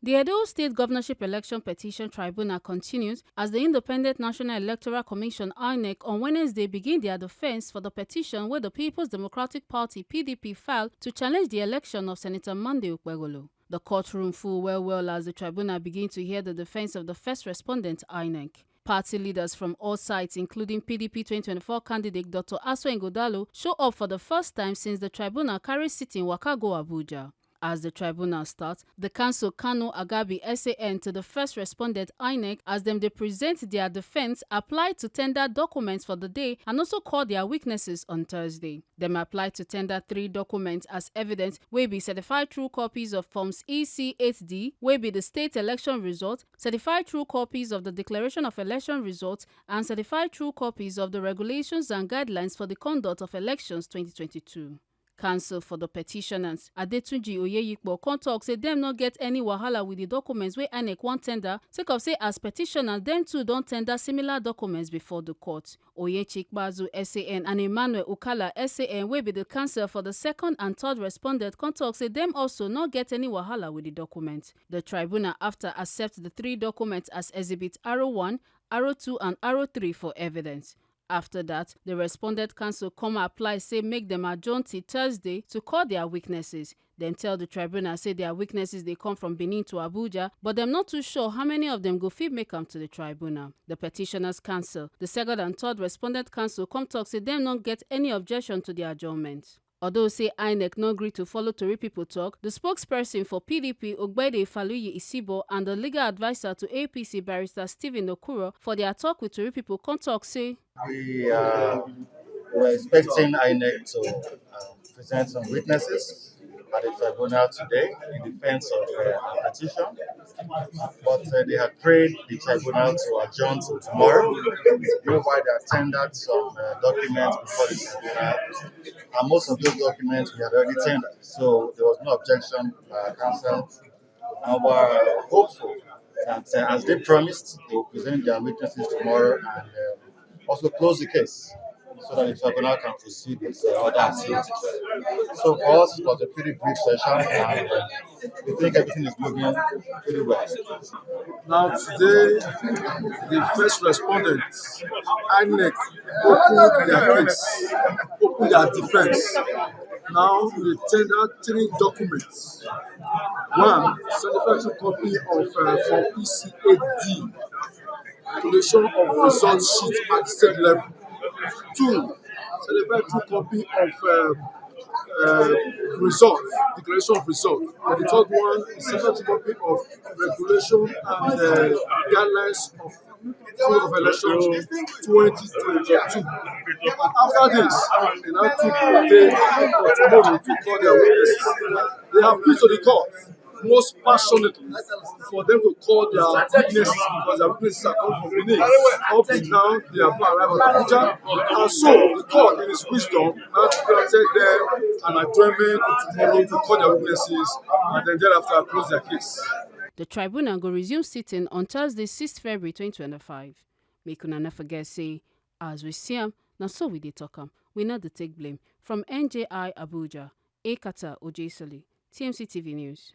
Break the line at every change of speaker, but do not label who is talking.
The Edo State Governorship Election Petition Tribunal continues as the Independent National Electoral Commission (INEC) on Wednesday begin their defense for the petition where the People's Democratic Party (PDP) filed to challenge the election of Senator Monday Okpegolo. The courtroom full well as the tribunal begin to hear the defense of the first respondent (INEC). Party leaders from all sides, including PDP 2024 candidate Dr. Aso Ngodalo, show up for the first time since the tribunal carried sitting waka go Abuja. As the tribunal starts, the counsel Kanu Agabi SAN to the first respondent INEC as them they present their defense applied to tender documents for the day and also call their weaknesses on Thursday. Them applied to tender 3 documents as evidence wey be certified true copies of forms EC8D, wey be the state election result, certified true copies of the declaration of election results, and certified true copies of the regulations and guidelines for the conduct of elections 2022. Counsel for the petitioners, Adetunji Oyeyipo, come talk say dem no get any wahala with the documents wey INEC wan tender, sake of say as petitioners dem too don tender similar documents before the court. Oyechikbazu SAN and Emmanuel Ukala SAN, wey be the counsel for the second and third respondent, come talk say dem also no get any wahala with the documents. The tribunal after accept the 3 documents as exhibit R1, R2 and R3 for evidence. After that, the respondent counsel come apply say make them adjourn till Thursday to call their weaknesses. Then tell the tribunal say their weaknesses they come from Benin to Abuja, but them not too sure how many of them go fit make am to the tribunal. The petitioners counsel, the second and third respondent counsel come talk say them not get any objection to the adjournment. Although say INEC no agree to follow Tori people talk, the spokesperson for PDP Ogbede Faluyi Isibo and the legal advisor to APC barrister Stephen Okuro for their talk with Tori people come talk say
we were expecting INEC to present some witnesses at the tribunal today in defense of our petition, but they had prayed the tribunal to adjourn till tomorrow, whereby they had tendered some documents before the tribunal, and most of those documents we had already tendered, so there was no objection by our counsel, and we are hopeful that as they promised, they will present their witnesses tomorrow and also close the case so that the tribunal can proceed with other activities. So for us, it was a pretty brief session, and we think everything is moving pretty well.
Now today, the first respondents, INEC, opened their case, opened their defense. Now they tendered 3 documents. 1, certified copy of from EC8D, declaration of result sheet at the state level. 2, certified copy of result, declaration of result. And the third one is certified copy of regulation and guidelines of code of elections 2022. After this, they now took a day for tomorrow to call their witnesses. They have appealed to the court most passionately for them to call their witnesses because their witnesses are coming from Benin. Up to now, they have not arrived at Abuja, and so the court, in its wisdom, now granted them an adjournment to tomorrow to call their witnesses and then thereafter close their case.
the tribunal go resume sitting on Thursday 6 February 2025. Make una no forget say, as we see am, na so we dey talk am. We not dey take blame. From NJI Abuja, Ekata Ojesoli, TMC TV News.